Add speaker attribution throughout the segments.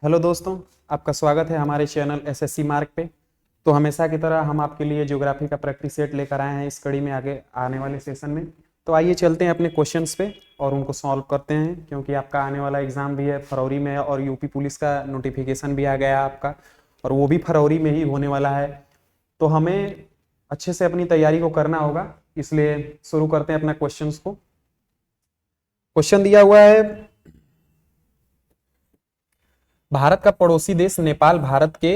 Speaker 1: Hello दोस्तों, आपका स्वागत है हमारे चैनल एसएससी मार्क पे। तो हमेशा की तरह हम आपके लिए ज्योग्राफी का प्रैक्टिस सेट लेकर आए हैं इस कड़ी में आगे आने वाले सेशन में। तो आइए चलते हैं अपने क्वेश्चंस पे और उनको सॉल्व करते हैं, क्योंकि आपका आने वाला एग्ज़ाम भी है फरवरी में और यूपी पुलिस का नोटिफिकेशन भी आ गया है आपका, और वो भी फरवरी में ही होने वाला है। तो हमें अच्छे से अपनी तैयारी को करना होगा, इसलिए शुरू करते हैं अपना क्वेश्चंस को। क्वेश्चन दिया हुआ है, भारत का पड़ोसी देश नेपाल भारत के,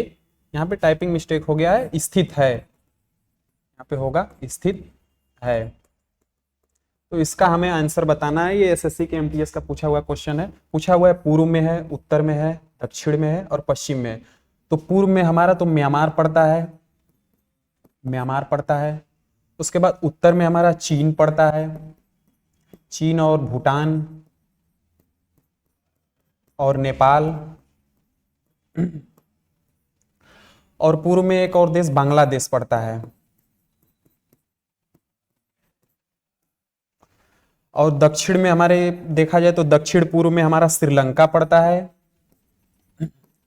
Speaker 1: यहाँ पे टाइपिंग मिस्टेक हो गया है, स्थित है, यहाँ पे होगा स्थित है। तो इसका हमें आंसर बताना है। ये एसएससी के एमटीएस का पूछा हुआ क्वेश्चन है। पूछा हुआ है पूर्व में है, उत्तर में है, दक्षिण में है और पश्चिम में है। तो पूर्व में हमारा तो म्यांमार पड़ता है, म्यांमार पड़ता है। उसके बाद उत्तर में हमारा चीन पड़ता है, चीन और भूटान और नेपाल, और पूर्व में एक और देश बांग्लादेश पड़ता है। और दक्षिण में हमारे देखा जाए तो दक्षिण पूर्व में हमारा श्रीलंका पड़ता है,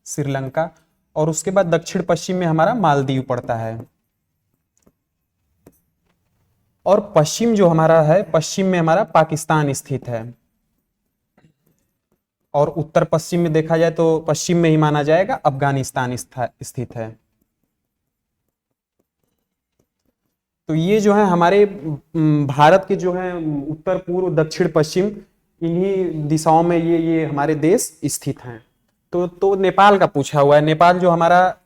Speaker 1: श्रीलंका। और उसके बाद दक्षिण पश्चिम में हमारा मालदीव पड़ता है। और पश्चिम जो हमारा है, पश्चिम में हमारा पाकिस्तान स्थित है। और उत्तर पश्चिम में देखा जाए तो पश्चिम में ही माना जाएगा अफगानिस्तान स्थित है। तो ये जो है हमारे भारत के जो है उत्तर पूर्व दक्षिण पश्चिम, इन्हीं दिशाओं में ये हमारे देश स्थित हैं। तो नेपाल का पूछा हुआ है, नेपाल जो हमारा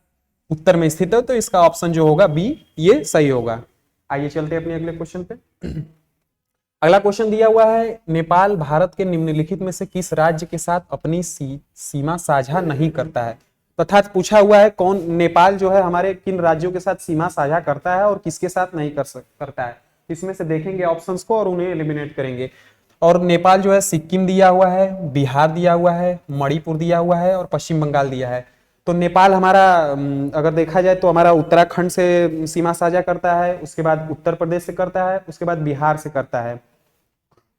Speaker 1: उत्तर में स्थित है, तो इसका ऑप्शन जो होगा बी, ये सही होगा। आइए चलते हैं अपने अगले क्वेश्चन पे। अगला क्वेश्चन दिया हुआ है, नेपाल भारत के निम्नलिखित में से किस राज्य के साथ अपनी सीमा साझा नहीं करता है। तथा पूछा हुआ है कौन, नेपाल जो है हमारे किन राज्यों के साथ सीमा साझा करता है और किसके साथ नहीं करता है। इसमें से देखेंगे ऑप्शंस को और उन्हें एलिमिनेट करेंगे। और नेपाल जो है सिक्किम दिया हुआ है, बिहार दिया हुआ है, मणिपुर दिया हुआ है और पश्चिम बंगाल दिया है। तो नेपाल हमारा अगर देखा जाए तो हमारा उत्तराखंड से सीमा साझा करता है, उसके बाद उत्तर प्रदेश से करता है, उसके बाद बिहार से करता है,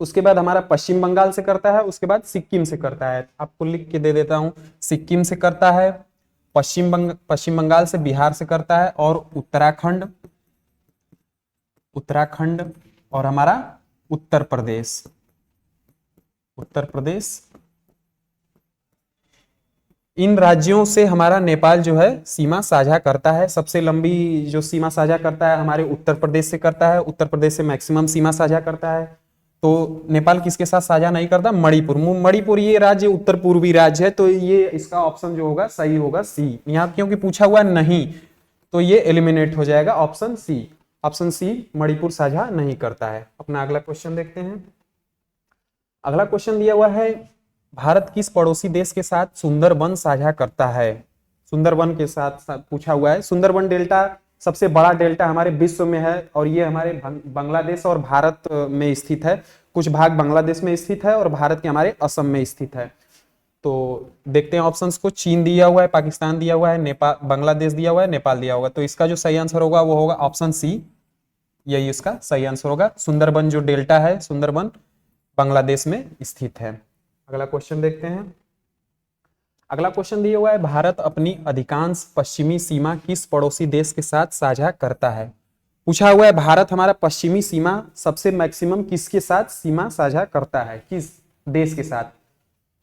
Speaker 1: उसके बाद हमारा पश्चिम बंगाल से करता है, उसके बाद सिक्किम से करता है। आपको लिख के दे देता हूं, सिक्किम से करता है, पश्चिम बंगाल से, बिहार से करता है, और उत्तराखंड और हमारा उत्तर प्रदेश, इन राज्यों से हमारा नेपाल जो है सीमा साझा करता है। सबसे लंबी जो सीमा साझा करता है हमारे उत्तर प्रदेश से करता है, उत्तर प्रदेश से मैक्सिमम सीमा साझा करता है। तो नेपाल किसके साथ साझा नहीं करता, मणिपुर। मणिपुर ये राज्य उत्तर पूर्वी राज्य है, तो ये इसका ऑप्शन जो होगा सही होगा सी। यहाँ क्योंकि पूछा हुआ नहीं तो ये एलिमिनेट हो जाएगा, option C. Option C, Manipur साझा नहीं करता है। अपना अगला क्वेश्चन देखते हैं। अगला क्वेश्चन दिया हुआ है, भारत किस पड़ोसी देश के साथ सुंदरबन साझा करता है। सुंदरबन के साथ पूछा हुआ है। सुंदरबन डेल्टा सबसे बड़ा डेल्टा हमारे विश्व में है, और ये हमारे बांग्लादेश और भारत में स्थित है। कुछ भाग बांग्लादेश में स्थित है और भारत के हमारे असम में स्थित है। तो देखते हैं ऑप्शंस को। चीन दिया हुआ है, पाकिस्तान दिया हुआ है, नेपाल, बांग्लादेश दिया हुआ है, नेपाल दिया हुआ है। तो इसका जो सही आंसर होगा वो होगा ऑप्शन सी, यही इसका सही आंसर होगा। सुंदरबन जो डेल्टा है, सुंदरबन बांग्लादेश में स्थित है। अगला क्वेश्चन देखते हैं। अगला क्वेश्चन दिया हुआ है, भारत अपनी अधिकांश पश्चिमी सीमा किस पड़ोसी देश के साथ साझा करता है। पूछा हुआ है भारत हमारा पश्चिमी सीमा सबसे मैक्सिमम किसके साथ सीमा साझा करता है, किस देश के साथ।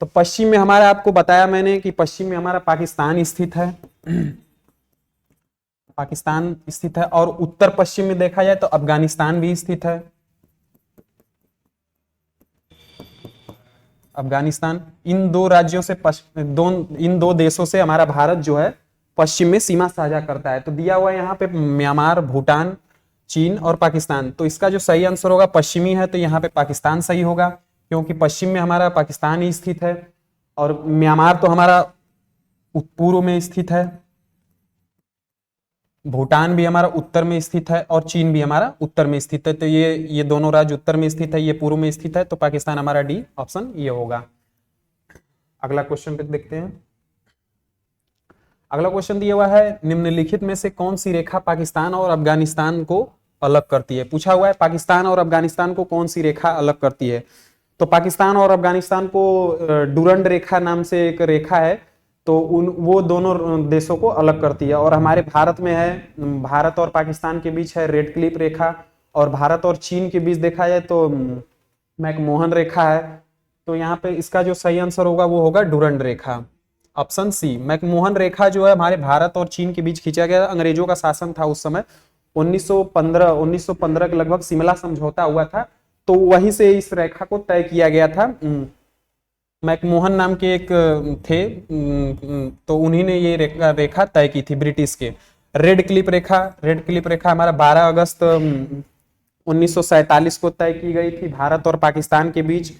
Speaker 1: तो पश्चिम में हमारा, आपको बताया मैंने कि पश्चिम में हमारा पाकिस्तान स्थित है, पाकिस्तान स्थित है। और उत्तर पश्चिम में देखा जाए तो अफगानिस्तान भी स्थित है, अफगानिस्तान। इन दो राज्यों से इन दो देशों से हमारा भारत जो है पश्चिम में सीमा साझा करता है। तो दिया हुआ है यहाँ पे म्यांमार, भूटान, चीन और पाकिस्तान। तो इसका जो सही आंसर होगा पश्चिमी है, तो यहाँ पे पाकिस्तान सही होगा, क्योंकि पश्चिम में हमारा पाकिस्तान ही स्थित है। और म्यांमार तो हमारा पूर्व में स्थित है, भूटान भी हमारा उत्तर में स्थित है, और चीन भी हमारा उत्तर में स्थित है। तो ये दोनों राज्य उत्तर में स्थित है, ये पूर्व में स्थित है। तो पाकिस्तान हमारा डी ऑप्शन ये होगा। अगला क्वेश्चन पे देखते हैं। अगला क्वेश्चन दिया हुआ है, निम्नलिखित में से कौन सी रेखा पाकिस्तान और अफगानिस्तान को अलग करती है। पूछा हुआ है पाकिस्तान और अफगानिस्तान को कौन सी रेखा अलग करती है। तो पाकिस्तान और अफगानिस्तान को डुरंड रेखा नाम से एक रेखा है, तो उन वो दोनों देशों को अलग करती है। और हमारे भारत में है, भारत और पाकिस्तान के बीच है रेड क्लिफ रेखा, और भारत और चीन के बीच देखा जाए तो मैकमोहन रेखा है। तो यहाँ पे इसका जो सही आंसर होगा वो होगा डुरंड रेखा, ऑप्शन सी। मैकमोहन रेखा जो है हमारे भारत और चीन के बीच खींचा गया, अंग्रेजों का शासन था उस समय, 1915 के लगभग शिमला समझौता हुआ था, तो वहीं से इस रेखा को तय किया गया था। मैकमोहन नाम के एक थे, तो उन्हीं ने ये रेखा तय की थी ब्रिटिश के। रेड क्लिप रेखा हमारा 12 अगस्त 1947 को तय की गई थी भारत और पाकिस्तान के बीच।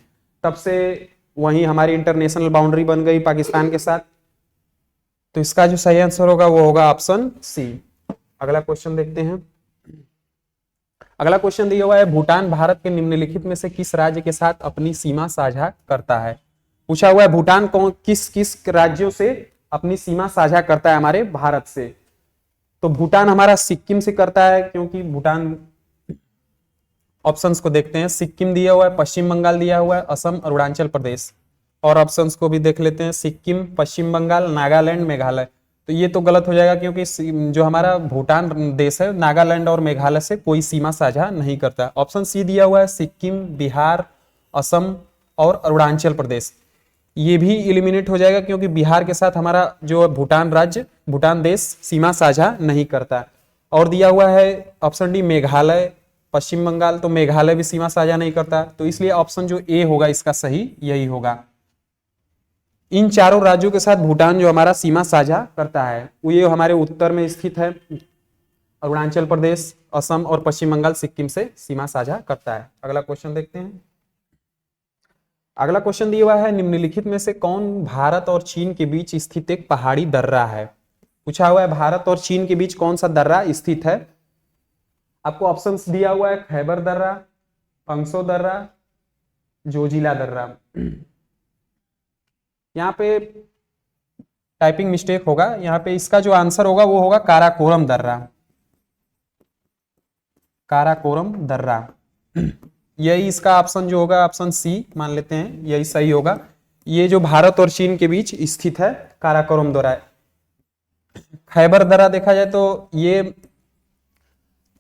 Speaker 1: तब से वहीं हमारी इंटरनेशनल बाउंड्री बन गई पाकिस्तान के साथ। तो इसका जो सही आंसर होगा वो होगा ऑप्शन सी। अगला क्वेश्चन देखते हैं। अगला क्वेश्चन दिया हुआ है, भूटान भारत के निम्नलिखित में से किस राज्य के साथ अपनी सीमा साझा करता है। पूछा हुआ है भूटान किस किस राज्यों से अपनी सीमा साझा करता है हमारे भारत से। तो भूटान हमारा सिक्किम से करता है, क्योंकि भूटान, ऑप्शंस को देखते हैं, सिक्किम दिया हुआ है, पश्चिम बंगाल दिया हुआ है, असम, अरुणाचल प्रदेश। और ऑप्शंस को भी देख लेते हैं, सिक्किम, पश्चिम बंगाल, नागालैंड, मेघालय। तो ये तो गलत हो जाएगा, क्योंकि जो हमारा भूटान देश है नागालैंड और मेघालय से कोई सीमा साझा नहीं करता। ऑप्शन सी दिया हुआ है, सिक्किम, बिहार, असम और अरुणाचल प्रदेश। ये भी इलिमिनेट हो जाएगा, क्योंकि बिहार के साथ हमारा जो भूटान राज्य, भूटान देश सीमा साझा नहीं करता। और दिया हुआ है ऑप्शन डी, मेघालय, पश्चिम बंगाल। तो मेघालय भी सीमा साझा नहीं करता, तो इसलिए ऑप्शन जो ए होगा इसका सही यही होगा। इन चारों राज्यों के साथ भूटान जो हमारा सीमा साझा करता है वो ये हमारे उत्तर में स्थित है, अरुणाचल प्रदेश, असम और पश्चिम बंगाल सिक्किम से सीमा साझा करता है। अगला क्वेश्चन देखते हैं। अगला क्वेश्चन दिया हुआ है, निम्नलिखित में से कौन भारत और चीन के बीच स्थित एक पहाड़ी दर्रा है। पूछा हुआ है भारत और चीन के बीच कौन सा दर्रा स्थित है। आपको ऑप्शंस दिया हुआ है, खैबर दर्रा, पंगसो दर्रा, जोजिला दर्रा। यहाँ पे टाइपिंग मिस्टेक होगा, यहाँ पे इसका जो आंसर होगा वो होगा काराकोरम दर्रा, काराकोरम दर्रा। यही इसका ऑप्शन जो होगा, ऑप्शन सी मान लेते हैं, यही सही होगा। ये जो भारत और चीन के बीच स्थित है काराकोरम दर्रा। खैबर दर्रा देखा जाए तो ये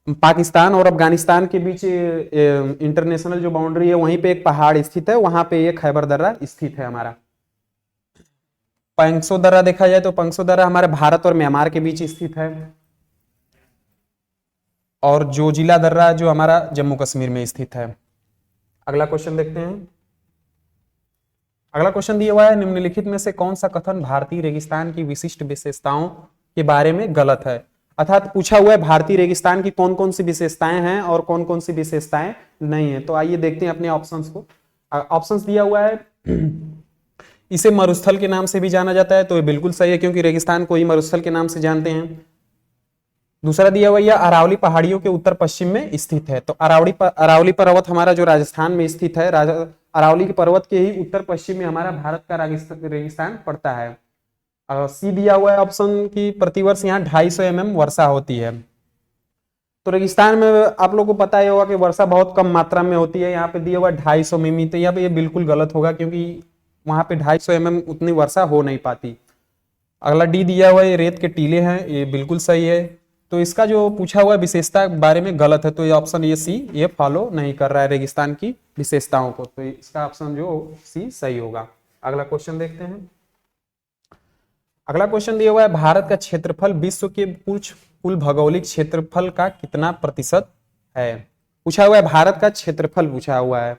Speaker 1: पाकिस्तान और अफगानिस्तान के बीच इंटरनेशनल जो बाउंड्री है वहीं पे एक पहाड़ स्थित है, वहां पे ये खैबर दर्रा स्थित है हमारा। पंगसो दर्रा देखा जाए तो पंगसो दर्रा हमारे भारत और म्यांमार के बीच स्थित है। और जोजिला दर्रा जो हमारा जम्मू कश्मीर में स्थित है। अगला क्वेश्चन देखते हैं। अगला क्वेश्चन दिया हुआ है, निम्नलिखित में से कौन सा कथन भारतीय रेगिस्तान की विशिष्ट विशेषताओं के बारे में गलत है। अर्थात पूछा हुआ है भारतीय रेगिस्तान की कौन कौन सी विशेषताएं हैं और कौन कौन सी विशेषताएं नहीं है। तो आइए देखते हैं अपने ऑप्शंस को। ऑप्शंस दिया हुआ है, इसे मरुस्थल के नाम से भी जाना जाता है, तो ये बिल्कुल सही है, क्योंकि रेगिस्तान को ही मरुस्थल के नाम से जानते हैं। दूसरा दिया हुआ यह अरावली पहाड़ियों के उत्तर पश्चिम में स्थित है। तो अरावली पर्वत हमारा जो राजस्थान में स्थित है, अरावली के पर्वत के ही उत्तर पश्चिम में हमारा भारत का रेगिस्तान पड़ता है। सी दिया हुआ है ऑप्शन की, प्रतिवर्ष यहाँ 250 mm वर्षा होती है। तो रेगिस्तान में आप लोगों को पता ही होगा कि वर्षा बहुत कम मात्रा में होती है। यहाँ पे दिया हुआ 250 मिमी, तो यहाँ पे ये बिल्कुल गलत होगा, क्योंकि वहां पे 250 mm उतनी वर्षा हो नहीं पाती। अगला डी दिया हुआ है, रेत के टीले हैं, ये बिल्कुल सही है। तो इसका जो पूछा हुआ विशेषता के बारे में गलत है, तो ये ऑप्शन ये सी ये फॉलो नहीं कर रहा है रेगिस्तान की विशेषताओं को, तो इसका ऑप्शन जो सी सही होगा। अगला क्वेश्चन देखते हैं। अगला क्वेश्चन दिया हुआ है, भारत का क्षेत्रफल विश्व के कुल भौगोलिक क्षेत्रफल का कितना प्रतिशत है। पूछा हुआ है भारत का क्षेत्रफल पूछा हुआ है।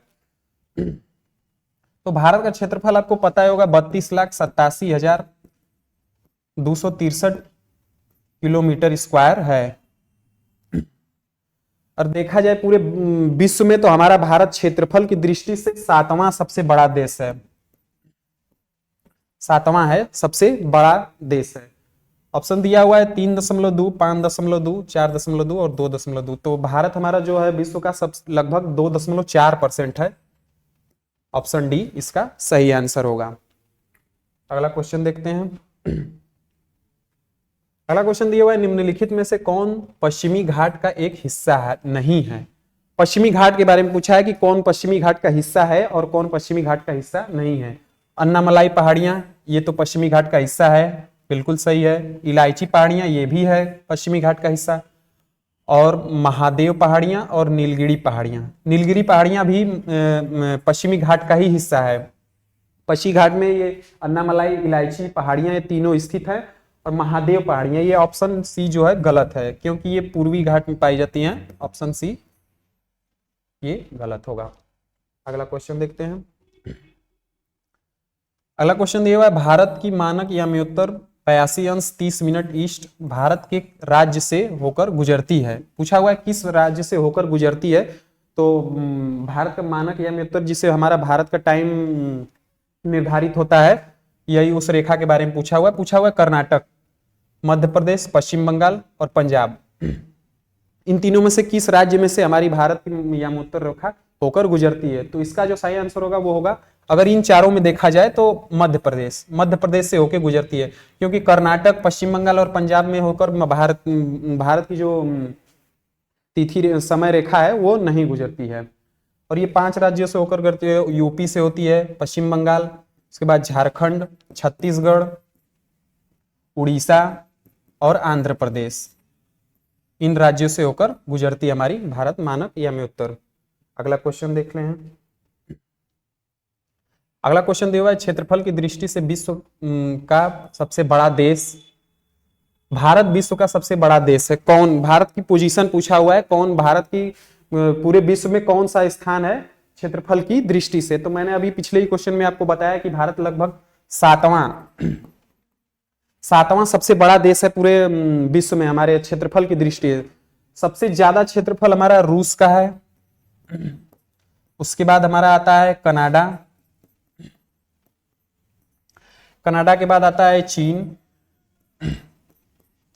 Speaker 1: तो भारत का क्षेत्रफल आपको पता होगा 32,87,263 किलोमीटर स्क्वायर है। और देखा जाए पूरे विश्व में तो हमारा भारत क्षेत्रफल की दृष्टि से 7वां सबसे बड़ा देश है, 7वां है सबसे बड़ा देश है। ऑप्शन दिया हुआ है 3.2, 5.2, 4.2 और 2.2। तो भारत हमारा जो है विश्व का सब लगभग 2.4% है। ऑप्शन डी इसका सही आंसर होगा। अगला क्वेश्चन देखते हैं। अगला क्वेश्चन दिया हुआ है, निम्नलिखित में से कौन पश्चिमी घाट का एक हिस्सा है नहीं है। पश्चिमी घाट के बारे में पूछा है कि कौन पश्चिमी घाट का हिस्सा है और कौन पश्चिमी घाट का हिस्सा नहीं है। अन्नामलाई पहाड़ियां, ये तो पश्चिमी घाट का हिस्सा है, बिल्कुल सही है। इलायची पहाड़ियां, ये भी है पश्चिमी घाट का हिस्सा। और महादेव पहाड़ियां और नीलगिरी पहाड़ियां, नीलगिरी पहाड़ियां भी पश्चिमी घाट का ही हिस्सा है। पश्चिमी घाट में ये अन्नामलाई, इलायची पहाड़ियां, ये तीनों स्थित है। और महादेव पहाड़ियां, ये ऑप्शन सी जो है गलत है, क्योंकि ये पूर्वी घाट में पाई जाती हैं। ऑप्शन सी ये गलत होगा। अगला क्वेश्चन देखते हैं। अगला क्वेश्चन दिया हुआ है, भारत की मानक याम्योत्तर 82°30' ईस्ट भारत के राज्य से होकर गुजरती है। पूछा हुआ है किस राज्य से होकर गुजरती है। तो भारत का मानक याम्योत्तर, जिसे हमारा भारत का टाइम निर्धारित होता है, यही उस रेखा के बारे में पूछा हुआ है। पूछा हुआ है कर्नाटक, मध्य प्रदेश, पश्चिम बंगाल और पंजाब, इन तीनों में से किस राज्य में से हमारी भारत की यामोत्तर रेखा होकर गुजरती है। तो इसका जो सही आंसर होगा वो होगा, अगर इन चारों में देखा जाए तो मध्य प्रदेश से होकर गुजरती है, क्योंकि कर्नाटक, पश्चिम बंगाल और पंजाब में होकर भारत की जो तिथि समय रेखा है वो नहीं गुजरती है। और ये 5 राज्यों से होकर गुजरती है। यूपी से होती है, पश्चिम बंगाल, उसके बाद झारखंड, छत्तीसगढ़, उड़ीसा और आंध्र प्रदेश, इन राज्यों से होकर गुजरती है हमारी भारत मानक याम्योत्तर। अगला क्वेश्चन देख लें। अगला क्वेश्चन दिया हुआ है, क्षेत्रफल की दृष्टि से विश्व का सबसे बड़ा देश, भारत विश्व का सबसे बड़ा देश है कौन। भारत की पोजीशन पूछा हुआ है, कौन भारत की पूरे विश्व में कौन सा स्थान है क्षेत्रफल की दृष्टि से। तो मैंने अभी पिछले ही क्वेश्चन में आपको बताया कि भारत लगभग सातवां सबसे बड़ा देश है पूरे विश्व में हमारे क्षेत्रफल की दृष्टि से। सबसे ज्यादा क्षेत्रफल हमारा रूस का है, उसके बाद हमारा आता है कनाडा, कनाडा के बाद आता है चीन,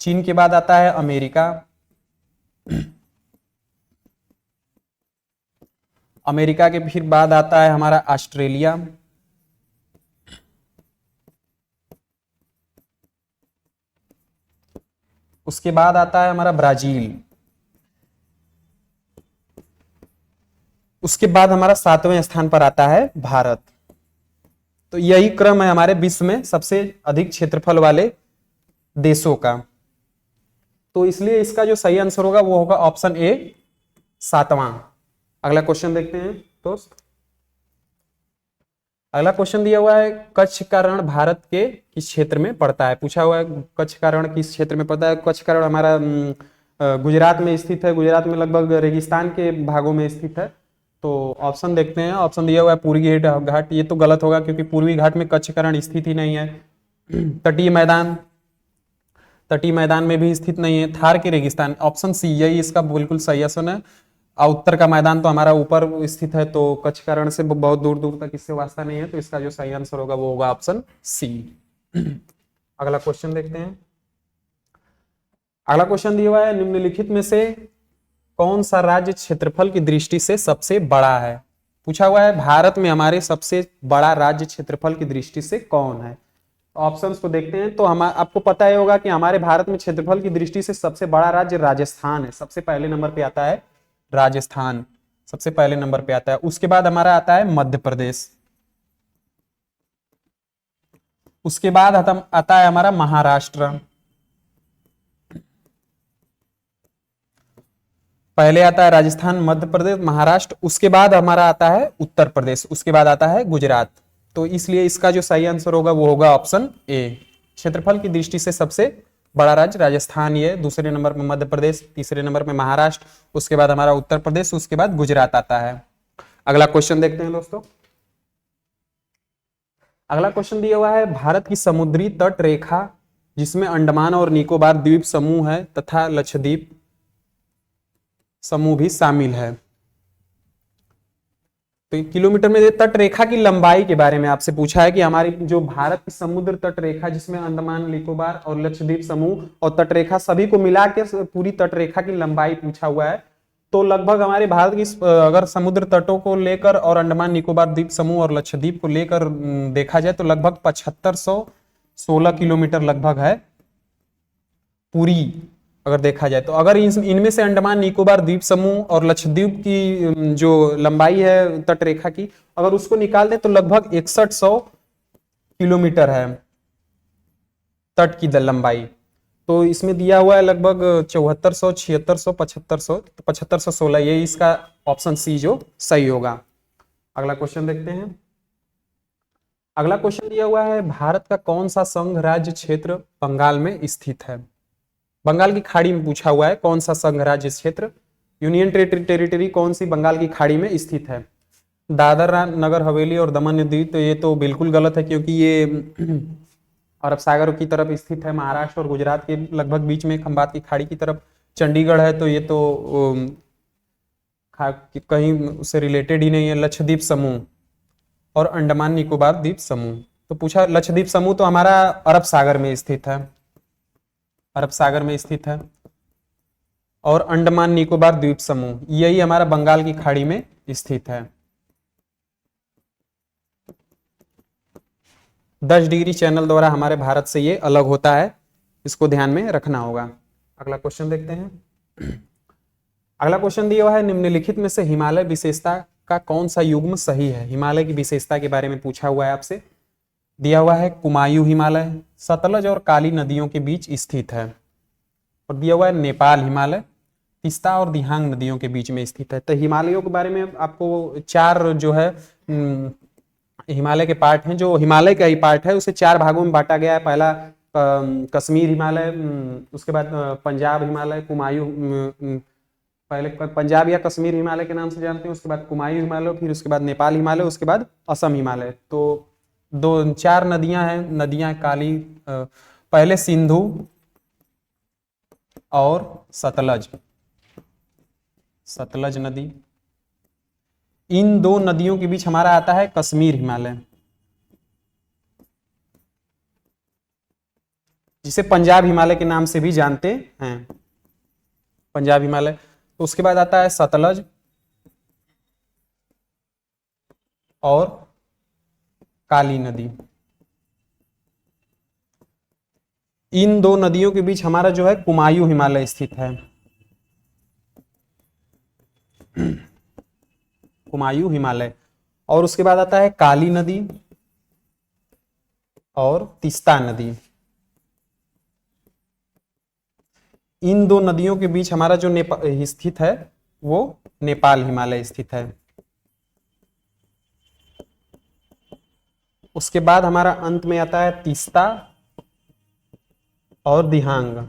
Speaker 1: चीन के बाद आता है अमेरिका, अमेरिका के फिर बाद आता है हमारा ऑस्ट्रेलिया, उसके बाद आता है हमारा ब्राजील, उसके बाद हमारा 7वें स्थान पर आता है भारत। तो यही क्रम है हमारे विश्व में सबसे अधिक क्षेत्रफल वाले देशों का। तो इसलिए इसका जो सही आंसर होगा वो होगा ऑप्शन ए, 7वां। अगला क्वेश्चन देखते हैं दोस्त। अगला क्वेश्चन दिया हुआ है, कच्छ का रण भारत के किस क्षेत्र में पड़ता है। पूछा हुआ है कच्छ का रण किस क्षेत्र में पड़ता है। कच्छ का रण हमारा गुजरात में स्थित है, गुजरात में लगभग रेगिस्तान के भागों में स्थित है। तो ऑप्शन देखते हैं। ऑप्शन दिया हुआ है पूर्वी घाट, ये तो गलत होगा क्योंकि पूर्वी घाट में कच्छ का रण स्थित ही नहीं है। तटीय मैदान में भी स्थित नहीं है। थार के रेगिस्तान, ऑप्शन सी यही इसका बिल्कुल सही आंसर है। और उत्तर का मैदान तो हमारा ऊपर स्थित है, तो कच्छ का रण से बहुत दूर दूर तक इससे वास्ता नहीं है। तो इसका जो सही आंसर होगा वो होगा ऑप्शन सी। अगला क्वेश्चन देखते हैं। अगला क्वेश्चन दिया हुआ है, निम्नलिखित में से कौन सा राज्य क्षेत्रफल की दृष्टि से सबसे बड़ा है। पूछा हुआ है भारत में हमारे सबसे बड़ा राज्य क्षेत्रफल की दृष्टि से कौन है। ऑप्शंस को देखते हैं। तो हम आपको पता ही होगा कि हमारे भारत में क्षेत्रफल की दृष्टि से सबसे बड़ा राज्य राजस्थान है। सबसे पहले नंबर पे आता है राजस्थान, सबसे पहले नंबर पे आता है। उसके बाद हमारा आता है मध्य प्रदेश, उसके बाद आता है हमारा महाराष्ट्र, पहले आता है राजस्थान, मध्य प्रदेश, महाराष्ट्र, उसके बाद हमारा आता है उत्तर प्रदेश, उसके बाद आता है गुजरात। तो इसलिए इसका जो सही आंसर होगा वो होगा ऑप्शन ए। क्षेत्रफल की दृष्टि से सबसे बड़ा राज्य राजस्थान, ये दूसरे नंबर पर मध्य प्रदेश, तीसरे नंबर पर महाराष्ट्र, उसके बाद हमारा उत्तर प्रदेश, उसके बाद गुजरात आता है। अगला क्वेश्चन देखते हैं दोस्तों। अगला क्वेश्चन दिया हुआ है, भारत की समुद्री तट रेखा जिसमें अंडमान और निकोबार द्वीप समूह है तथा लक्षद्वीप समूह भी शामिल है। तो किलोमीटर में तट रेखा की लंबाई के बारे में आपसे पूछा है कि हमारी जो भारत की समुद्र तट रेखा जिसमें अंडमान निकोबार और लक्षद्वीप समूह और तट रेखा सभी को मिला के पूरी तट रेखा की लंबाई पूछा हुआ है। तो लगभग हमारे भारत की अगर समुद्र तटों को लेकर और अंडमान निकोबार द्वीप समूह और लक्षद्वीप को लेकर देखा जाए तो लगभग 7516 किलोमीटर लगभग है पूरी, अगर देखा जाए तो। अगर इनमें से अंडमान निकोबार द्वीप समूह और लक्षद्वीप की जो लंबाई है तट रेखा की, अगर उसको निकाल दें तो लगभग 6100 किलोमीटर है तट की लंबाई। तो इसमें दिया हुआ है लगभग 7400, 7600, 7500, तो 7516, ये इसका ऑप्शन सी जो सही होगा। अगला क्वेश्चन देखते हैं। अगला क्वेश्चन दिया हुआ है, भारत का कौन सा संघ राज्य क्षेत्र बंगाल में स्थित है? बंगाल की खाड़ी में पूछा हुआ है, कौन सा संघ राज्य क्षेत्र, यूनियन टेरिटरी कौन सी बंगाल की खाड़ी में स्थित है? दादर नगर हवेली और दमन द्वीप, तो ये तो बिल्कुल गलत है, क्योंकि ये अरब सागर की तरफ स्थित है, महाराष्ट्र और गुजरात के लगभग बीच में खंबात की खाड़ी की तरफ चंडीगढ़ है, तो ये तो कहीं उससे रिलेटेड ही नहीं है। लक्षद्वीप समूह और अंडमान निकोबार द्वीप समूह, तो पूछा लक्षद्वीप समूह तो हमारा अरब सागर में स्थित है, अरब सागर में स्थित है, और अंडमान निकोबार द्वीप समूह यही हमारा बंगाल की खाड़ी में स्थित है। 10 डिग्री चैनल द्वारा हमारे भारत से ये अलग होता है, इसको ध्यान में रखना होगा। अगला क्वेश्चन देखते हैं। अगला क्वेश्चन दिया हुआ है, निम्नलिखित में से हिमालय विशेषता का कौन सा युग्म सही है? हिमालय की विशेषता के बारे में पूछा हुआ है आपसे। दिया हुआ है कुमायूं हिमालय सतलज और काली नदियों के बीच स्थित है, और दिया हुआ है नेपाल हिमालय तीस्ता और दिहांग नदियों के बीच में स्थित है। तो हिमालयों के बारे में आपको 4 जो है हिमालय के पार्ट हैं, जो हिमालय का ही पार्ट है उसे 4 भागों में बांटा गया है। पहला कश्मीर हिमालय, उसके बाद पंजाब हिमालय, कुमायूं, पहले पंजाब या कश्मीर हिमालय के नाम से जानते हैं, उसके बाद कुमायूं हिमालय, फिर उसके बाद नेपाल हिमालय, उसके बाद असम हिमालय। तो 4 नदियां हैं, नदियां काली, पहले सिंधु और सतलज, सतलज नदी, इन 2 नदियों के बीच हमारा आता है कश्मीर हिमालय, जिसे पंजाब हिमालय के नाम से भी जानते हैं, पंजाब हिमालय। तो उसके बाद आता है सतलज और काली नदी। इन 2 नदियों के बीच हमारा जो है कुमायूं हिमालय स्थित है, कुमायूं हिमालय। और उसके बाद आता है काली नदी और तीस्ता नदी। इन 2 नदियों के बीच हमारा जो स्थित है वो नेपाल हिमालय स्थित है। उसके बाद हमारा अंत में आता है तीस्ता और दिहांग।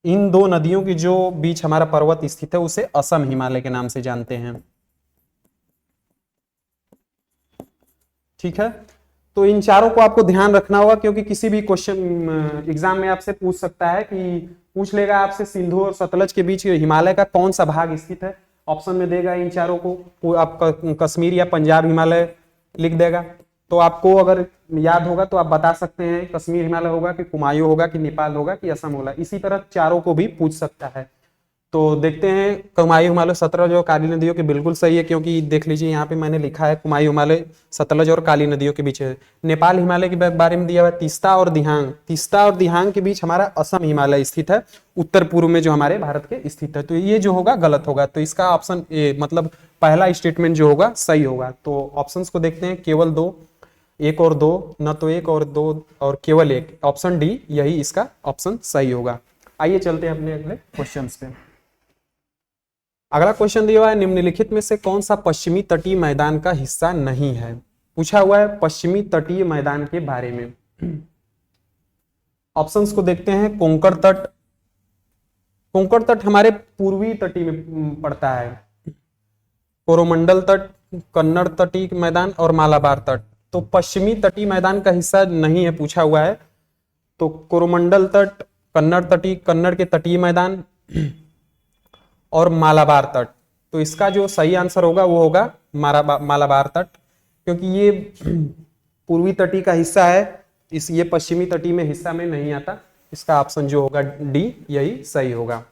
Speaker 1: इन 2 नदियों के जो बीच हमारा पर्वत स्थित है उसे असम हिमालय के नाम से जानते हैं। ठीक है, तो इन चारों को आपको ध्यान रखना होगा, क्योंकि किसी भी क्वेश्चन एग्जाम में आपसे पूछ सकता है, कि पूछ लेगा आपसे सिंधु और सतलज के बीच हिमालय का कौन सा भाग स्थित है, ऑप्शन में देगा इन चारों को, आपका कश्मीर या पंजाब हिमालय लिख देगा। तो आपको अगर याद होगा तो आप बता सकते हैं कश्मीर हिमालय होगा कि कुमायूं होगा कि नेपाल होगा कि असम होगा। इसी तरह चारों को भी पूछ सकता है। तो देखते हैं, कुमायूं हिमालय सतलज और काली नदियों के बिल्कुल सही है, क्योंकि देख लीजिए यहाँ पे मैंने लिखा है कुमायूं हिमालय सतलज और काली नदियों के बीच है। नेपाल हिमालय के बारे में दिया हुआ है तीस्ता और दिहांग, तीस्ता और दिहांग के बीच हमारा असम हिमालय स्थित है, उत्तर पूर्व में जो हमारे भारत के स्थित है। तो ये जो होगा गलत होगा, तो इसका ऑप्शन ए मतलब पहला स्टेटमेंट जो होगा सही होगा। तो ऑप्शन को देखते हैं, केवल 2, 1 और 2, न तो 1 और 2 और केवल 1, ऑप्शन डी यही इसका ऑप्शन सही होगा। आइए चलते हैं अपने अगले क्वेश्चन पे। अगला क्वेश्चन दिया हुआ है, निम्नलिखित में से कौन सा पश्चिमी तटीय मैदान का हिस्सा नहीं है? पूछा हुआ है पश्चिमी तटीय मैदान के बारे में। ऑप्शंस को देखते हैं, कोंकण तट, कोंकण तट हमारे पूर्वी तटीय में पड़ता है, कोरोमंडल तट, कन्नड़ तटीय मैदान और मालाबार तट। तो पश्चिमी तटीय मैदान का हिस्सा नहीं है पूछा हुआ है, तो कोरोमंडल तट, कन्नड़ के तटीय मैदान और मालाबार तट। तो इसका जो सही आंसर होगा वो होगा मालाबार तट, क्योंकि ये पूर्वी तटीय का हिस्सा है, ये पश्चिमी तटीय में हिस्सा में नहीं आता। इसका ऑप्शन जो होगा डी यही सही होगा।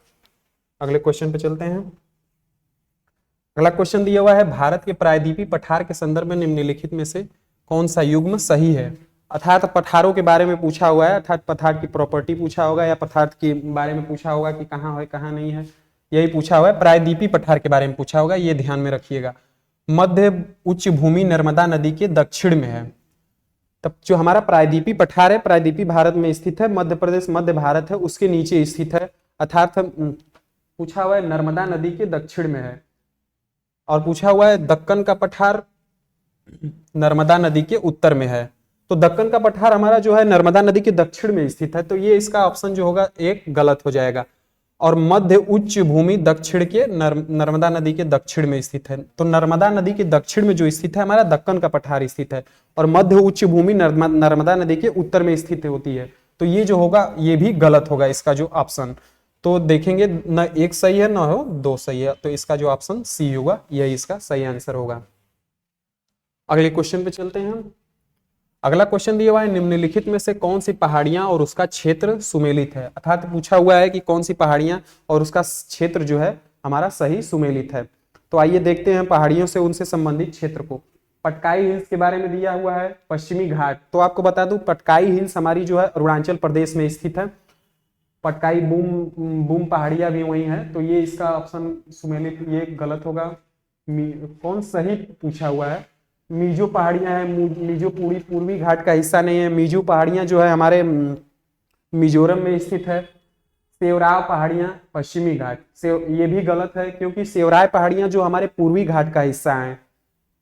Speaker 1: अगले क्वेश्चन पे चलते हैं। अगला क्वेश्चन दिया हुआ है, भारत के प्रायद्वीपीय पठार के संदर्भ में निम्नलिखित में से कौन सा युग्म सही है? अर्थात पठारों के बारे में पूछा हुआ है, अर्थात पठार की प्रॉपर्टी पूछा होगा या पठार के बारे में पूछा होगा कि कहाँ है कहाँ नहीं है, यही पूछा हुआ है। प्रायद्वीपीय पठार के बारे में पूछा होगा, ये ध्यान में रखिएगा। मध्य उच्च भूमि नर्मदा नदी के दक्षिण में है। तब जो हमारा प्रायद्वीपी पठार है, प्रायद्वीपी भारत में स्थित है, मध्य प्रदेश मध्य भारत है उसके नीचे स्थित है, अर्थात पूछा हुआ है नर्मदा नदी के दक्षिण में है। और पूछा हुआ है दक्कन का पठार नर्मदा नदी के उत्तर में है। तो दक्कन का पठार हमारा जो है नर्मदा नदी के दक्षिण में स्थित है, तो ये इसका ऑप्शन जो होगा एक गलत हो जाएगा। और मध्य उच्च भूमि दक्षिण के नर्मदा नदी के दक्षिण में स्थित है, तो नर्मदा नदी के दक्षिण में जो स्थित है हमारा दक्कन का पठार स्थित है, और मध्य उच्च भूमि नर्मदा नदी के उत्तर में स्थित होती है। तो ये जो होगा ये भी गलत होगा इसका जो ऑप्शन। तो देखेंगे न एक सही है न हो दो सही है, तो इसका जो ऑप्शन सी होगा यही इसका सही आंसर होगा। अगले क्वेश्चन पे चलते हैं हम। अगला क्वेश्चन दिया हुआ है निम्नलिखित में से कौन सी पहाड़ियां और उसका क्षेत्र सुमेलित है, अर्थात पूछा हुआ है कि कौन सी पहाड़ियां और उसका क्षेत्र जो है हमारा सही सुमेलित है। तो आइए देखते हैं पहाड़ियों से उनसे संबंधित क्षेत्र को। पटकाई हिल्स के बारे में दिया हुआ है, पश्चिमी घाट। तो आपको बता दूं पटकाई हिल्स हमारी जो है अरुणाचल प्रदेश में स्थित है, पटकाई बूम पहाड़ियां भी वही है, तो ये इसका ऑप्शन सुमेलित ये गलत होगा। कौन सही पूछा हुआ है, मीजो पहाड़ियां हैं, मीजो पूर्वी घाट का हिस्सा नहीं है। मीजो पहाड़ियां जो है हमारे मिजोरम में स्थित है। सेवराव पहाड़ियां पश्चिमी घाट से, ये भी गलत है क्योंकि सेवराय पहाड़ियां जो हमारे पूर्वी घाट का हिस्सा है,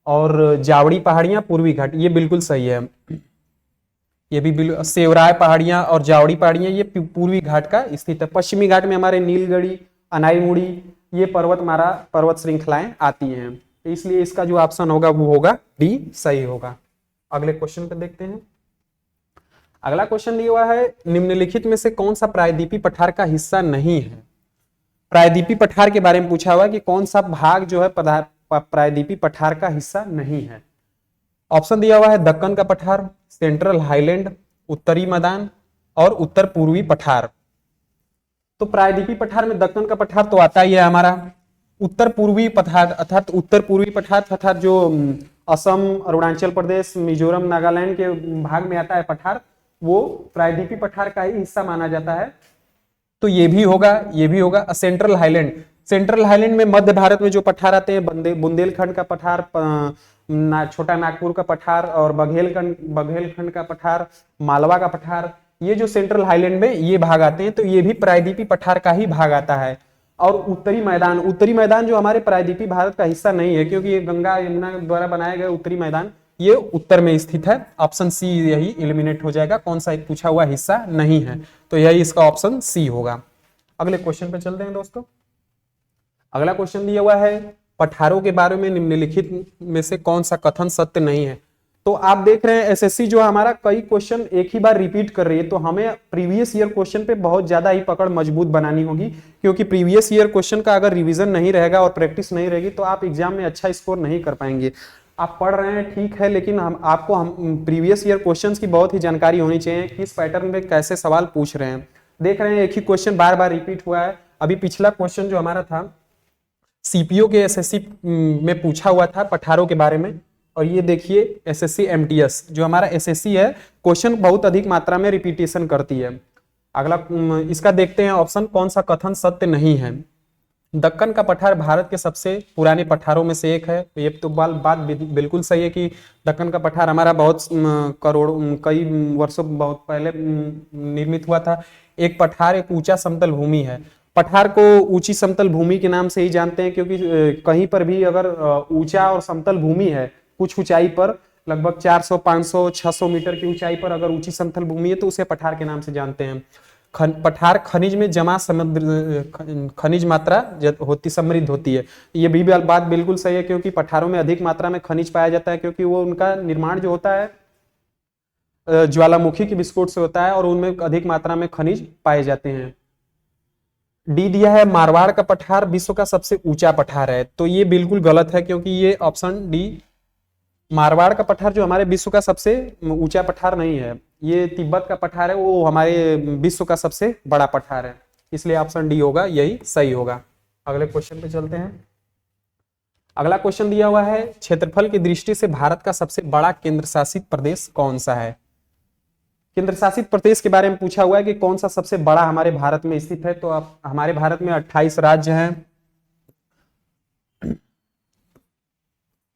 Speaker 1: और जावड़ी पहाड़ियां पूर्वी घाट, ये बिल्कुल सही है। ये भी सेवराय पहाड़ियां और जावड़ी पहाड़ियां ये पूर्वी घाट का स्थित है। पश्चिमी घाट में हमारे नीलगढ़ी, अनाईमुड़ी ये पर्वतमाला पर्वत श्रृंखलाएं आती हैं, इसलिए इसका जो ऑप्शन होगा वो होगा डी सही होगा। अगले क्वेश्चन पे देखते हैं। अगला क्वेश्चन दिया हुआ है निम्नलिखित में से कौन सा प्रायद्वीपी पठार का हिस्सा नहीं है। प्रायद्वीपी पठार के बारे में पूछा हुआ कि कौन सा भाग जो है प्रायद्वीपी पठार का हिस्सा नहीं है। ऑप्शन दिया हुआ है दक्कन का पठार, सेंट्रल हाईलैंड, उत्तरी मैदान और उत्तर पूर्वी पठार। तो प्रायद्वीपी पठार में दक्कन का पठार तो आता ही है हमारा। उत्तर पूर्वी पठार अर्थात उत्तर पूर्वी पठार तथा जो असम, अरुणाचल प्रदेश, मिजोरम, नागालैंड के भाग में आता है पठार, वो प्रायद्वीपी पठार का ही हिस्सा माना जाता है। तो ये भी होगा सेंट्रल हाईलैंड। सेंट्रल हाईलैंड में मध्य भारत में जो पठार आते हैं बुंदेलखंड का पठार, छोटा नागपुर का पठार और बघेलखंड का पठार, मालवा का पठार, ये जो सेंट्रल हाईलैंड में ये भाग आते हैं, तो ये भी प्रायद्वीपी पठार का ही भाग आता है। और उत्तरी मैदान जो हमारे प्रायद्वीपी भारत का हिस्सा नहीं है, क्योंकि ये गंगा यमुना द्वारा बनाया गया उत्तरी मैदान ये उत्तर में स्थित है। ऑप्शन सी यही एलिमिनेट हो जाएगा, कौन सा एक पूछा हुआ हिस्सा नहीं है, तो यही इसका ऑप्शन सी होगा। अगले क्वेश्चन पे चलते हैं दोस्तों। अगला क्वेश्चन दिया हुआ है पठारों के बारे में निम्नलिखित में से कौन सा कथन सत्य नहीं है। तो आप देख रहे हैं एसएससी जो हमारा कई क्वेश्चन एक ही बार रिपीट कर रही है, तो हमें प्रीवियस ईयर क्वेश्चन पे बहुत ज्यादा ही पकड़ मजबूत बनानी होगी, क्योंकि प्रीवियस ईयर क्वेश्चन का अगर रिवीजन नहीं रहेगा और प्रैक्टिस नहीं रहेगी तो आप एग्जाम में अच्छा स्कोर नहीं कर पाएंगे। आप पढ़ रहे हैं ठीक है, लेकिन आपको प्रीवियस ईयर क्वेश्चंस की बहुत ही जानकारी होनी चाहिए, किस पैटर्न में कैसे सवाल पूछ रहे हैं। देख रहे हैं एक ही क्वेश्चन बार बार रिपीट हुआ है। अभी पिछला क्वेश्चन जो हमारा था सीपीओ के एसएससी में पूछा हुआ था पठारों के बारे में, और ये देखिए एसएससी एमटीएस जो हमारा एसएससी है, क्वेश्चन बहुत अधिक मात्रा में रिपीटेशन करती है। अगला इसका देखते हैं ऑप्शन कौन सा कथन सत्य नहीं है। दक्कन का पठार भारत के सबसे पुराने पठारों में से एक है, ये तो बात बिल्कुल सही है कि दक्कन का पठार हमारा बहुत कई वर्षों बहुत पहले निर्मित हुआ था। एक पठार एक ऊंचा समतल भूमि है। पठार को ऊंची समतल भूमि के नाम से ही जानते हैं, क्योंकि कहीं पर भी अगर ऊंचा और समतल भूमि है, कुछ ऊंचाई पर लगभग 400, 500, 600 मीटर की ऊंचाई पर अगर ऊंची समतल भूमि है तो उसे पठार के नाम से जानते हैं। पठार खनिज में जमा खनिज मात्रा होती समृद्ध होती है। ये भी बात बिल्कुल सही है, क्योंकि पठारों में अधिक मात्रा में खनिज पाया जाता है, क्योंकि वो उनका निर्माण जो होता है ज्वालामुखी के विस्फोट से होता है और उनमें अधिक मात्रा में खनिज पाए जाते हैं। डी दिया है मारवाड़ का पठार विश्व का सबसे ऊंचा पठार है, तो ये बिल्कुल गलत है, क्योंकि ये ऑप्शन डी मारवाड़ का पठार जो हमारे विश्व का सबसे ऊंचा पठार नहीं है, ये तिब्बत का पठार है, वो हमारे विश्व का सबसे बड़ा पठार है, इसलिए ऑप्शन डी होगा यही सही होगा। अगले क्वेश्चन पे चलते हैं। अगला क्वेश्चन दिया हुआ है क्षेत्रफल की दृष्टि से भारत का सबसे बड़ा केंद्र शासित प्रदेश कौन सा है। केंद्र शासित प्रदेश के बारे में पूछा हुआ है कि कौन सा सबसे बड़ा हमारे भारत में स्थित है। तो आप हमारे भारत में 28 राज्य हैं,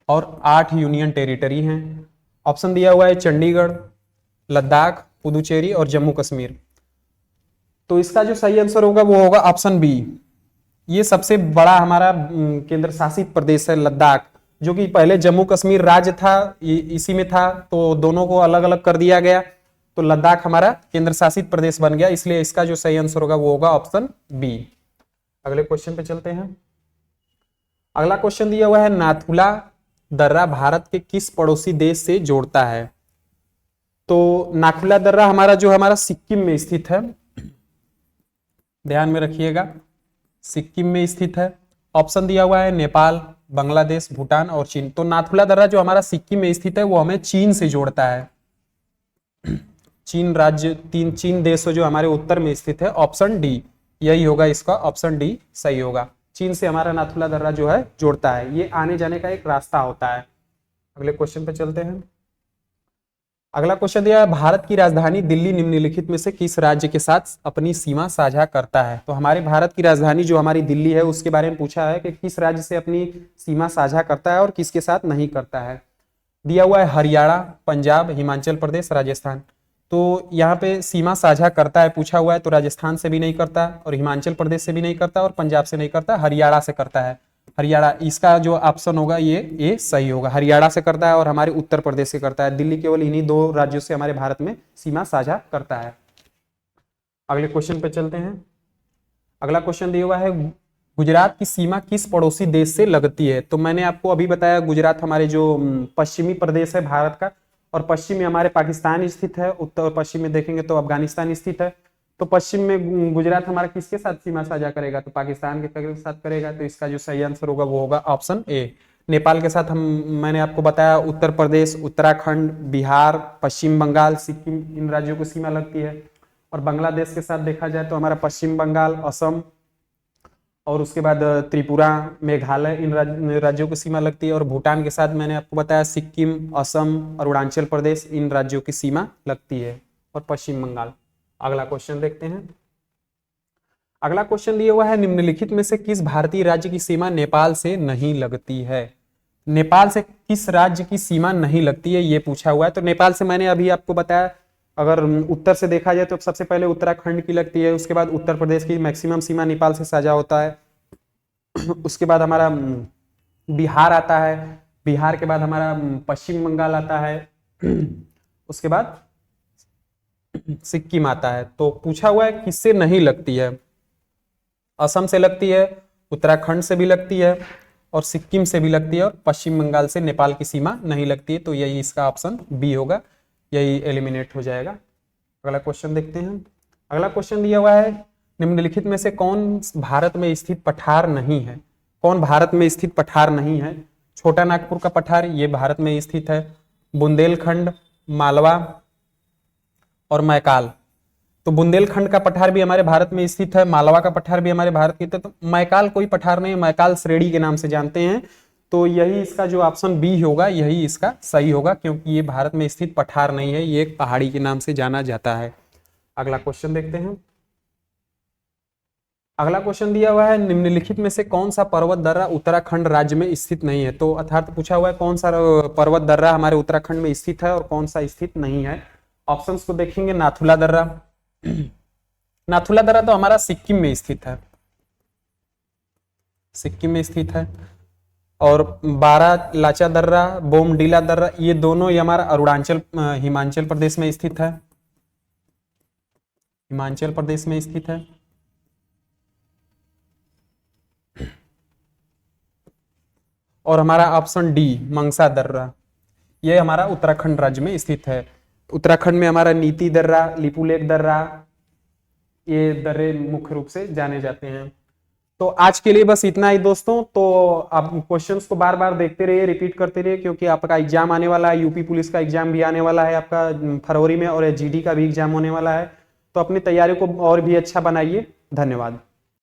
Speaker 1: और 8 यूनियन टेरिटरी हैं। ऑप्शन दिया हुआ है चंडीगढ़, लद्दाख, पुदुचेरी और जम्मू कश्मीर। तो इसका जो सही आंसर होगा वो होगा ऑप्शन बी। ये सबसे बड़ा हमारा केंद्र शासित प्रदेश है लद्दाख, जो कि पहले जम्मू कश्मीर राज्य था, इसी में था, तो दोनों को अलग अलग कर दिया गया, तो लद्दाख हमारा केंद्र शासित प्रदेश बन गया, इसलिए इसका जो सही आंसर होगा वो होगा ऑप्शन बी। अगले क्वेश्चन पे चलते हैं। अगला क्वेश्चन दिया हुआ है नाथुला दर्रा भारत के किस पड़ोसी देश से जोड़ता है? तो नाथुला दर्रा हमारा सिक्किम में स्थित है, ध्यान में रखिएगा, सिक्किम में स्थित है। ऑप्शन दिया हुआ है नेपाल, बांग्लादेश, भूटान और चीन। तो नाथुला दर्रा जो हमारा सिक्किम में स्थित है वो हमें चीन से जोड़ता है। चीन राज्य, चीन देश जो हमारे उत्तर में स्थित है, ऑप्शन डी यही होगा इसका, ऑप्शन डी सही होगा। चीन से हमारा नाथुला दर्रा जो है जोड़ता है, ये आने जाने का एक रास्ता होता है। अगले क्वेश्चन पे चलते हैं। अगला क्वेश्चन दिया है भारत की राजधानी दिल्ली निम्नलिखित में से किस राज्य के साथ अपनी सीमा साझा करता है? तो हमारे भारत की राजधानी जो हमारी दिल्ली है उसके बारे में पूछा है कि किस राज्य से अपनी सीमा साझा करता है और किसके साथ नहीं करता है। दिया हुआ है हरियाणा, पंजाब, हिमाचल प्रदेश, राजस्थान। तो यहाँ पे सीमा साझा करता है पूछा हुआ है, तो राजस्थान से भी नहीं करता और हिमाचल प्रदेश से भी नहीं करता और पंजाब से नहीं करता, हरियाणा से करता है। हरियाणा, इसका जो ऑप्शन होगा ये सही होगा, हरियाणा से करता है और हमारे उत्तर प्रदेश से करता है। दिल्ली केवल इन्हीं 2 राज्यों से हमारे भारत में सीमा साझा करता है। अगले क्वेश्चन पे चलते हैं। अगला क्वेश्चन दिया हुआ है गुजरात की सीमा किस पड़ोसी देश से लगती है? तो मैंने आपको अभी बताया गुजरात हमारे जो पश्चिमी प्रदेश है भारत का, और पश्चिम में हमारे पाकिस्तान स्थित है, उत्तर और पश्चिम में देखेंगे तो अफगानिस्तान स्थित है। तो पश्चिम में गुजरात हमारा किसके साथ सीमा साझा करेगा? तो पाकिस्तान के साथ करेगा, तो इसका जो सही आंसर होगा वो होगा ऑप्शन ए। नेपाल के साथ मैंने आपको बताया उत्तर प्रदेश, उत्तराखंड, बिहार, पश्चिम बंगाल, सिक्किम, इन राज्यों को सीमा लगती है। और बांग्लादेश के साथ देखा जाए तो हमारा पश्चिम बंगाल, असम और उसके बाद त्रिपुरा, मेघालय, इन राज्यों को सीमा लगती है। और भूटान के साथ मैंने आपको बताया सिक्किम, असम और अरुणाचल प्रदेश, इन राज्यों की सीमा लगती है, और पश्चिम बंगाल। अगला क्वेश्चन देखते हैं। अगला क्वेश्चन दिया हुआ है निम्नलिखित में से किस भारतीय राज्य की सीमा नेपाल से नहीं लगती है? नेपाल से किस राज्य की सीमा नहीं लगती है ये पूछा हुआ है। तो नेपाल से मैंने अभी आपको बताया, अगर उत्तर से देखा जाए तो सबसे पहले उत्तराखंड की लगती है, उसके बाद उत्तर प्रदेश की मैक्सिमम सीमा नेपाल से साझा होता है। उसके बाद हमारा बिहार आता है, बिहार के बाद हमारा पश्चिम बंगाल आता है, उसके बाद सिक्किम आता है। तो पूछा हुआ है किससे नहीं लगती है? असम से लगती है, उत्तराखंड से भी लगती है और सिक्किम से भी लगती है, और पश्चिम बंगाल से नेपाल की सीमा नहीं लगती है। तो यही इसका ऑप्शन बी होगा, यही एलिमिनेट हो जाएगा। अगला क्वेश्चन देखते हैं। अगला क्वेश्चन दिया हुआ है निम्नलिखित में से कौन भारत में स्थित पठार नहीं है? कौन भारत में स्थित पठार नहीं है? छोटा नागपुर का पठार ये भारत में स्थित है, बुंदेलखंड, मालवा और मैकाल। तो बुंदेलखंड का पठार भी हमारे भारत में स्थित है, मालवा का पठार भी हमारे भारत में स्थित है, तो मैकाल कोई पठार नहीं है, मैकाल श्रेणी के नाम से जानते हैं। तो यही इसका जो ऑप्शन बी होगा यही इसका सही होगा, क्योंकि ये भारत में स्थित पठार नहीं है, ये एक पहाड़ी के नाम से जाना जाता है। अगला क्वेश्चन देखते हैं। अगला क्वेश्चन दिया हुआ है निम्नलिखित में से कौन सा पर्वत दर्रा उत्तराखंड राज्य में स्थित नहीं है? तो अर्थात पूछा हुआ है कौन सा पर्वत दर्रा हमारे उत्तराखंड में स्थित है और कौन सा स्थित नहीं है। ऑप्शंस को देखेंगे, नाथुला दर्रा, नाथुला दर्रा तो हमारा सिक्किम में स्थित है, सिक्किम में स्थित है। और बारा लाचा दर्रा, बोमडीला दर्रा, ये दोनों ये हमारा अरुणाचल हिमाचल प्रदेश में स्थित है, हिमाचल प्रदेश में स्थित है। और हमारा ऑप्शन डी मंगसा दर्रा, ये हमारा उत्तराखंड राज्य में स्थित है। उत्तराखंड में हमारा नीति दर्रा, लिपुलेख दर्रा, ये दर्रे मुख्य रूप से जाने जाते हैं। तो आज के लिए बस इतना ही दोस्तों। तो आप क्वेश्चंस को बार बार देखते रहिए, रिपीट करते रहिए, क्योंकि आपका एग्जाम आने वाला है, यूपी पुलिस का एग्जाम भी आने वाला है आपका फरवरी में, और जीडी का भी एग्जाम होने वाला है। तो अपनी तैयारी को और भी अच्छा बनाइए। धन्यवाद।